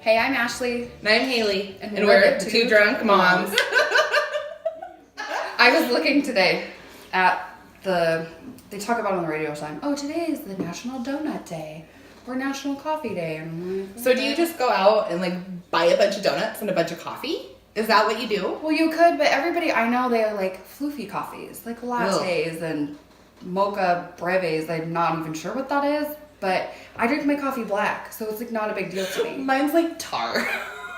Hey, I'm Ashley. And I'm Haley. And we're two drunk moms. I was looking today at they talk about on the radio all the time, oh, today is the National Donut Day or National Coffee Day. And I'm like, So do you just go out and like buy a bunch of donuts and a bunch of coffee? Is that what you do? Well, you could, but everybody I know, they are like floofy coffees, like lattes and mocha breves. I'm not even sure what that is, but I drink my coffee black, so it's like not a big deal to me. Mine's like tar.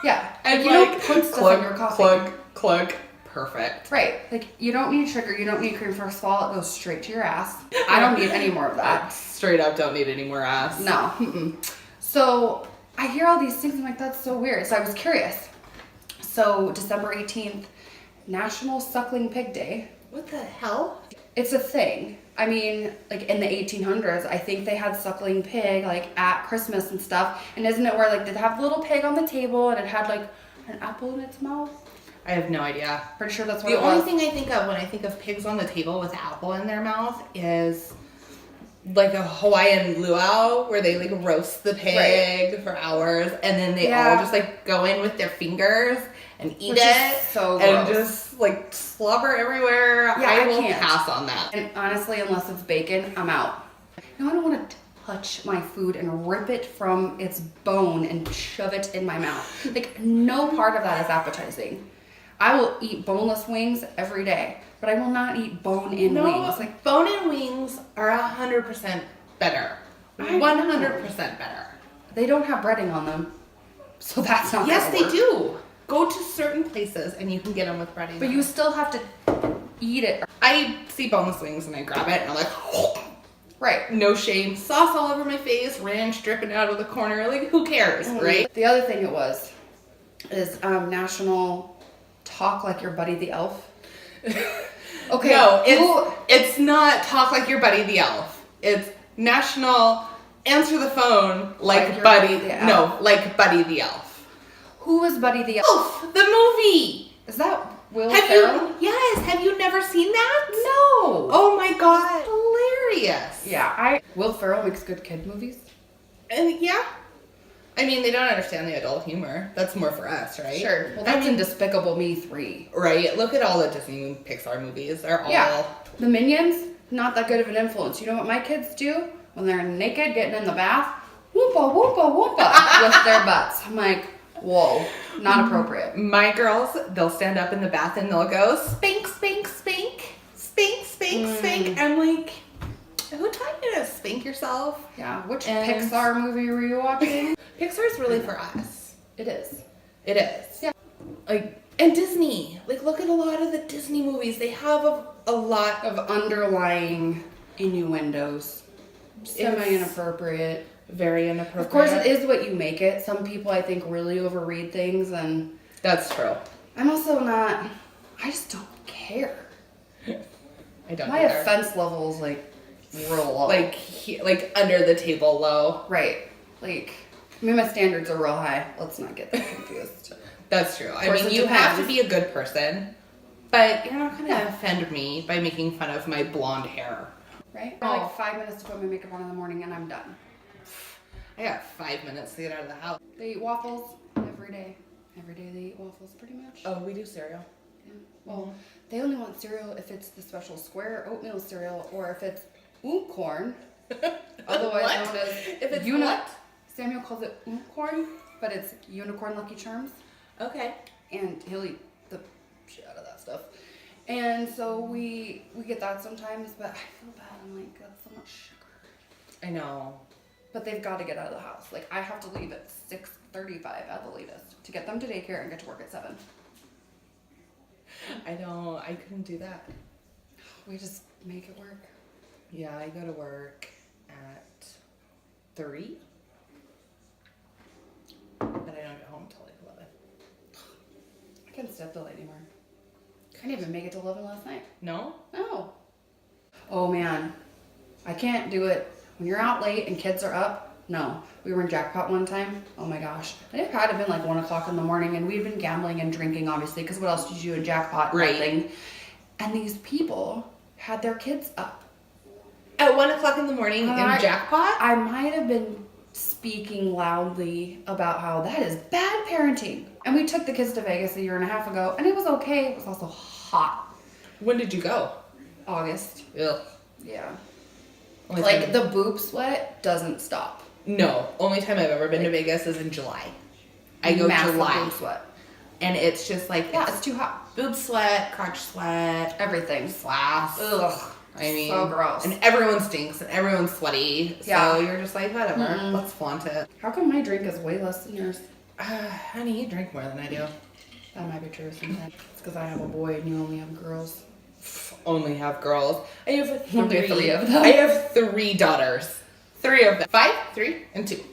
Yeah. And you like, don't put stuff in your coffee. Clunk. Perfect. Right. Like, you don't need sugar, you don't need cream. First of all, it goes straight to your ass. I don't need any more of that. Straight up don't need any more ass. No. So, I hear all these things, I'm like, that's so weird. So I was curious. So, December 18th, National Suckling Pig Day. What the hell? It's a thing. I mean, like in the 1800s, I think they had suckling pig like at Christmas and stuff. And isn't it where like they'd have the little pig on the table and it had like an apple in its mouth? I have no idea. Pretty sure that's what it was. The only thing I think of when I think of pigs on the table with apple in their mouth is like a Hawaiian luau where they like roast the pig for hours and then they all just like go in with their fingers and eat it so and just like slobber everywhere. Yeah, I will can't pass on that. And honestly, unless it's bacon, I'm out. No, I don't want to touch my food and rip it from its bone and shove it in my mouth. Like, no part of that is appetizing. I will eat boneless wings every day, but I will not eat bone-in wings. Like, bone-in wings are 100% better. 100% better. They don't have breading on them, so that's not. Yes, they do. Go to certain places and you can get them with breading. But you still have to eat it. I see boneless wings and I grab it and I'm like, right. No shame. Sauce all over my face, ranch dripping out of the corner. Like, who cares, right? The other thing is National Talk Like Your Buddy the Elf. Okay. No, it's not Talk Like Your Buddy the Elf. It's National Answer the Phone like Buddy. No, like Buddy the Elf. Who is Buddy the Elf? Elf, the movie. Is that Will Ferrell? Yes. Have you never seen that? No. Oh my god. Hilarious. Yeah, Will Ferrell makes good kid movies. And yeah. I mean, they don't understand the adult humor. That's more for us, right? Sure. Well, that's in Despicable Me 3. Right. Look at all the Disney and Pixar movies. They're all... Yeah. The Minions, not that good of an influence. You know what my kids do? When they're naked, getting in the bath? Whoompa, whoompa, whoompa with their butts. I'm like, whoa, not appropriate. My girls, they'll stand up in the bath and they'll go, spank, spank, spank, spank, spank, spank. I'm like, who taught you to spank yourself? Yeah, which Pixar movie were you watching? Pixar's really for us. It is. It is. Yeah. Like, and Disney. Like, look at a lot of the Disney movies. They have a lot of underlying innuendos. Semi-inappropriate. Very inappropriate. Of course, it is what you make it. Some people, I think, really overread things, and... That's true. I'm also not... I just don't care. I don't My offense level is, like, real low. Like under the table low. Right. Like, I mean, my standards are real high. Let's not get that confused. That's true. I mean, you have to be a good person, but you're not going to offend me by making fun of my blonde hair. Right? I have like 5 minutes to put my makeup on in the morning, and I'm done. I got 5 minutes to get out of the house. They eat waffles every day. Every day they eat waffles, pretty much. Oh, we do cereal. Yeah. Well, they only want cereal if it's the special square oatmeal cereal, or if it's corn, otherwise known as if it's what? Samuel calls it corn, but it's unicorn Lucky Charms. Okay. And he'll eat the shit out of that stuff. And so we get that sometimes, but I feel bad. I'm like, that's so much sugar. I know. But they've got to get out of the house. Like, I have to leave at 6:35 at the latest to get them to daycare and get to work at 7. I couldn't do that. We just make it work. Yeah, I go to work at 3. But I don't get home until like 11. I can't stay up till late anymore. I didn't even make it to 11 last night. No? No. Oh, man. I can't do it. When you're out late and kids are up, no. We were in jackpot one time. Oh my gosh. And it had to have been like 1 o'clock in the morning, and we'd been gambling and drinking, obviously, because what else did you do in jackpot? Right. Nothing. And these people had their kids up. At 1 o'clock in the morning in jackpot? I might have been speaking loudly about how that is bad parenting. And we took the kids to Vegas a year and a half ago, and it was okay. It was also hot. When did you go? August. Ugh. Yeah. Only Like, time- the boob sweat doesn't stop. No. Only time I've ever been to Vegas is in July. I go Massive July. boob sweat. And it's just like, Yeah, it's too hot. boob sweat, crotch sweat, Everything. slaps. Ugh. I mean, So gross. And everyone stinks and everyone's sweaty. Yeah. So you're just like, whatever, Mm-mm. let's flaunt it. How come my drink is way less than yours? Honey, you drink more than I do. That might be true sometimes. It's because I have a boy and you only have girls. Only have girls. I have Only three of them. I have 3 daughters. 3 of them. 5, 3, and 2.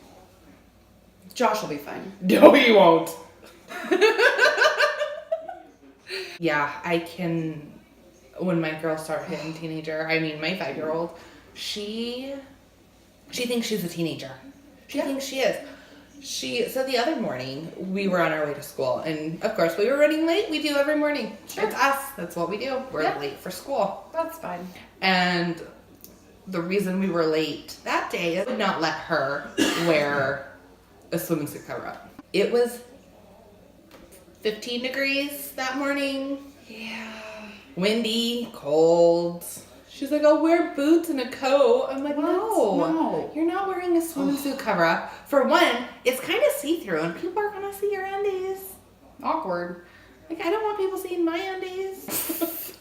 Josh will be fine. No, you won't. Yeah, I can. When my girls start hitting teenager, I mean, my 5-year-old, she thinks she's a teenager. She thinks she is. So the other morning, we were on our way to school, and of course, we were running late. We do every morning. Sure. It's us. That's what we do. We're Yeah. late for school. That's fine. And the reason we were late that day is I would not let her wear a swimming suit cover up. It was 15 degrees that morning. Yeah. Windy, cold. She's like, I'll wear boots and a coat. I'm like, What? no. No. You're not wearing a swimming suit cover up. For one, it's kind of see-through and people are going to see your undies. Awkward. Like, I don't want people seeing my undies.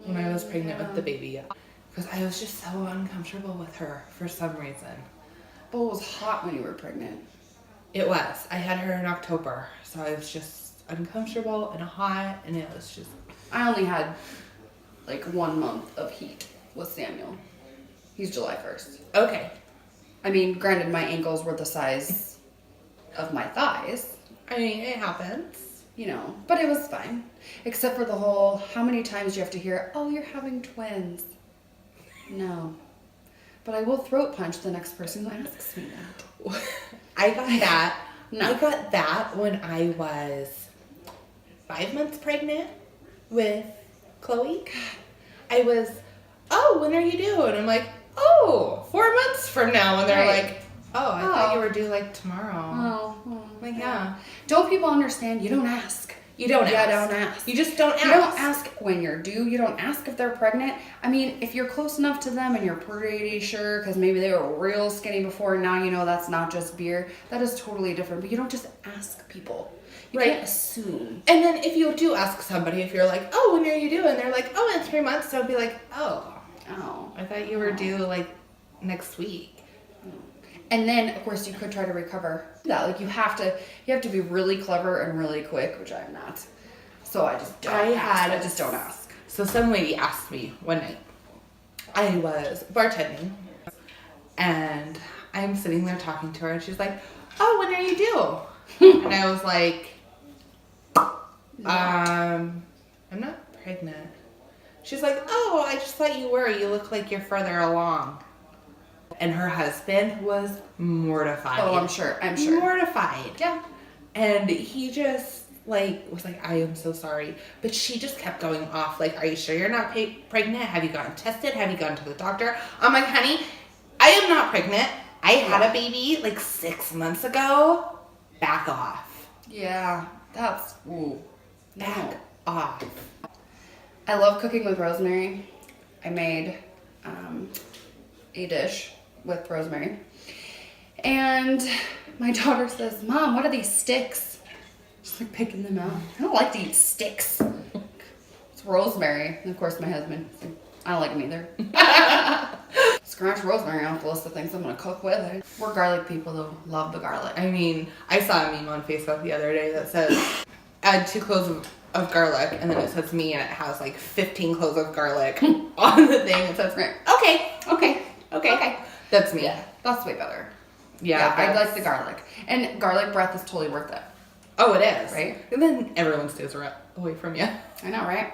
When I was pregnant with the baby. Because I was just so uncomfortable with her for some reason. But it was hot when you were pregnant. It was. I had her in October. So I was just uncomfortable and hot. And it was just... I only had like 1 month of heat with Samuel. He's July 1st. Okay. I mean, granted, my ankles were the size of my thighs, I mean, it happens. you know, but it was fine. Except for the whole, how many times do you have to hear, oh, you're having twins? No. But I will throat punch the next person who asks me that. I got that. No. I got that when I was 5 months pregnant with Chloe. I was, oh, when are you due? And I'm like, oh, 4 months from now. And they're Right. like, oh, I thought you were due like tomorrow. Oh, Like, yeah. Don't people understand? You don't ask. You don't Yeah, ask. don't ask. You just don't ask. You don't ask when you're due. You don't ask if they're pregnant. I mean, if you're close enough to them and you're pretty sure, because maybe they were real skinny before, and now you know that's not just beer, that is totally different. But you don't just ask people. You Right. can't assume. And then if you do ask somebody, if you're like, oh, when are you due? And they're like, oh, in 3 months. So I'd be like, oh, Oh. I thought you were due like next week. And then, of course, you could try to recover that. Like you have to be really clever and really quick, which I'm not. So I just don't ask. I just don't ask. So some lady asked me one night. I was bartending, and I'm sitting there talking to her, and she's like, "Oh, when are you due?" And I was like, I'm not pregnant." She's like, "Oh, I just thought you were. You look like you're further along." And her husband was mortified. Oh, I'm sure. I'm sure. Mortified. Yeah. And he just was like, I am so sorry. But she just kept going off. Like, are you sure you're not pregnant? Have you gotten tested? Have you gone to the doctor? I'm like, honey, I am not pregnant. I had a baby like 6 months ago. Back off. Yeah. That's ooh. Back off. I love cooking with rosemary. I made a dish with rosemary. And my daughter says, Mom, what are these sticks? She's like picking them out. I don't like to eat sticks. It's rosemary. And of course my husband, I don't like them either. Scratch rosemary off the list of things I'm going to cook with. We're garlic people though. Love the garlic. I mean, I saw a meme on Facebook the other day that says, add 2 cloves of garlic, and then it says me, and it has like 15 cloves of garlic on the thing. It says, Right. okay. That's me. Yeah, that's way better. Yeah, I like the garlic. And garlic breath is totally worth it. Oh, it is. Right? And then everyone stays away from you. I know, right?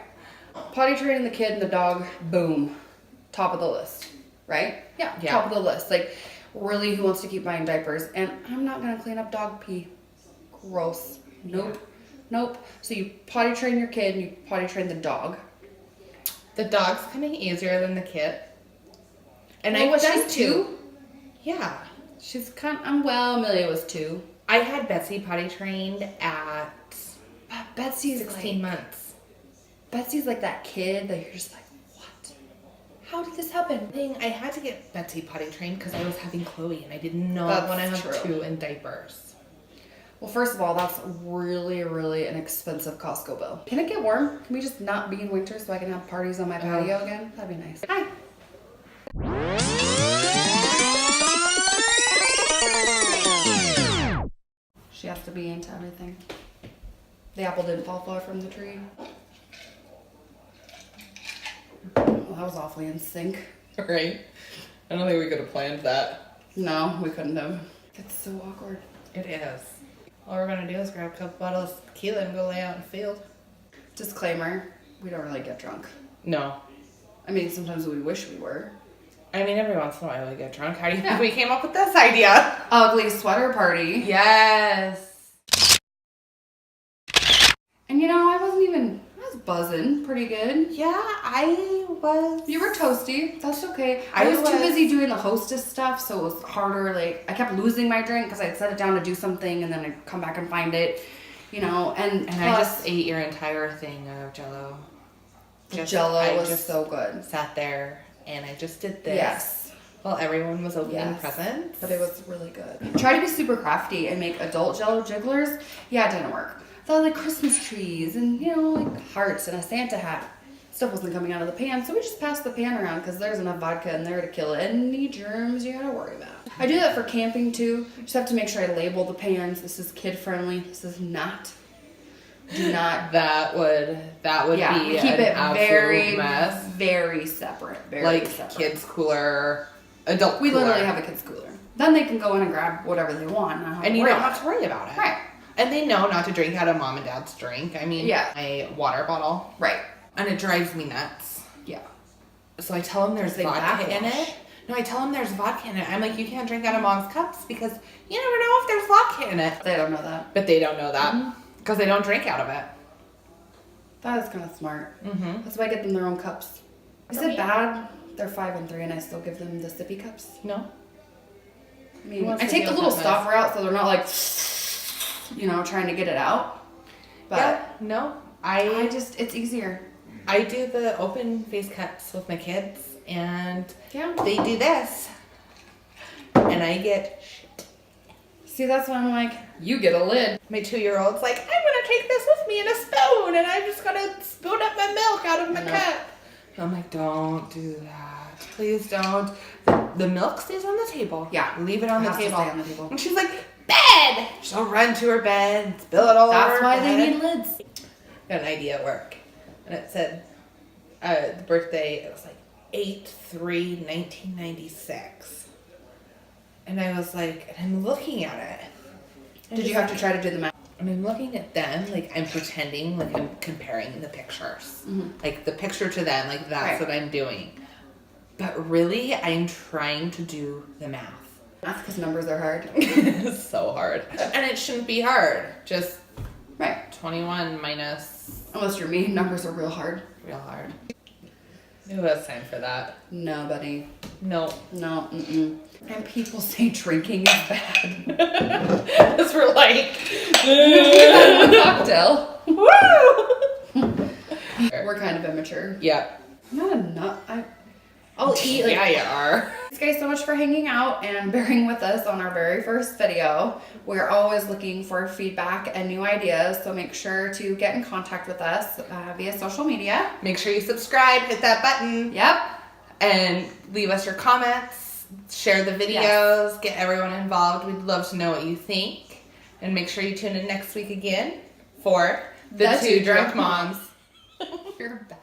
Potty training the kid and the dog, boom. Top of the list. Right? Yeah, Yeah. top of the list. Like, really, who wants to keep buying diapers? And I'm not going to clean up dog pee. Gross. Nope. So you potty train your kid and you potty train the dog. The dog's kind of easier than the kid. And Well, I've was done she 2? Yeah. She's kind of, well, Amelia was 2. I had Betsy potty trained at But Betsy's 16 like, months. Betsy's like that kid that you're just like, what? How did this happen? I had to get Betsy potty trained because I was having Chloe and I did not That's want to have true. 2 in diapers. Well, first of all, that's really, really an expensive Costco bill. Can it get warm? Can we just not be in winter so I can have parties on my patio again? That'd be nice. Hi. She has to be into everything. The apple didn't fall far from the tree. Well, that was awfully in sync. Right? I don't think we could have planned that. No, we couldn't have. It's so awkward. It is. All we're going to do is grab a couple bottles of tequila and go lay out in the field. Disclaimer, we don't really get drunk. No. I mean, sometimes we wish we were. I mean, every once in a while we get drunk. How do you think we came up with this idea? Ugly sweater party. Yes. And you know, I was buzzing pretty good. Yeah, I was. You were toasty. That's okay. I I was too was- busy doing the hostess stuff, so it was harder. Like, I kept losing my drink because I'd set it down to do something and then I'd come back and find it, you know, and I just ate your entire thing of jello. Jello was so good. Sat there and I just did this. Yes. While everyone was opening Yes. presents. But it was really good. Try to be super crafty and make adult jello jigglers. Yeah, it didn't work. Thought like Christmas trees and, you know, like hearts and a Santa hat. Stuff wasn't coming out of the pan, so we just passed the pan around because there's enough vodka in there to kill any germs you gotta worry about. I do that for camping too. Just have to make sure I label the pans. This is kid friendly. This is not. Do not. That would Yeah, be we keep an it absolute very, mess. very separate. Very Like separate. kids cooler, adult We cooler. literally have a kids cooler. Then they can go in and grab whatever they want. Not have And to you worry don't about have to worry about it. Right. And they know not to drink out of mom and dad's drink. I mean, Yeah. my water bottle. Right. And it drives me nuts. Yeah. So I tell them there's Big vodka in backwash. it. No, I tell them there's vodka in it. I'm like, you can't drink out of mom's cups because you never know if there's vodka in it. They don't know that. But they don't know that because they don't drink out of it. That is kind of smart. Mm-hmm. That's why I get them their own cups. Is it bad? They're 5 and 3, and I still give them the sippy cups. No. I mean, Who wants I to take the deal little with that stopper out so they're not like, you know, trying to get it out. But Yeah. No. I just, it's easier. I do the open face cups with my kids, and Yeah. they do this, and I get shit. See, that's why I'm like, you get a lid. My 2-year-old's like, I'm gonna take this with me in a spoon, and I'm just gonna spoon up my milk out of my cup. And I'm like, don't do that. Please don't. The milk stays on the table. Yeah. Leave it on It the has to table. stay on the table. And she's like, bed! She'll run to her bed, spill it all over That's her why they bed. need lids. Got an idea at work. And it said, the birthday, it was like 8/3/1996. And I was like, and I'm looking at it. And Did you just have to try to do the math? And I'm looking at them, like I'm pretending like I'm comparing the pictures. Like the picture to them, like that's Right. what I'm doing. But really, I'm trying to do the math. That's because numbers are hard. It's so hard. And it shouldn't be hard. Just Right. 21 minus Unless you're me, numbers are real hard. real hard. Who has time for that? Nobody. No. No, mm-mm. And people say drinking is bad. Because we're like, A cocktail. woo! We're kind of immature. Yep. I'm not a nut. I'll eat. Like, Yeah, you are. Thanks guys so much for hanging out and bearing with us on our very first video. We're always looking for feedback and new ideas, so make sure to get in contact with us via social media. Make sure you subscribe, hit that button, Yep. and leave us your comments, share the videos, get everyone involved. We'd love to know what you think. And make sure you tune in next week again for The Two Drunk Moms. You're bad.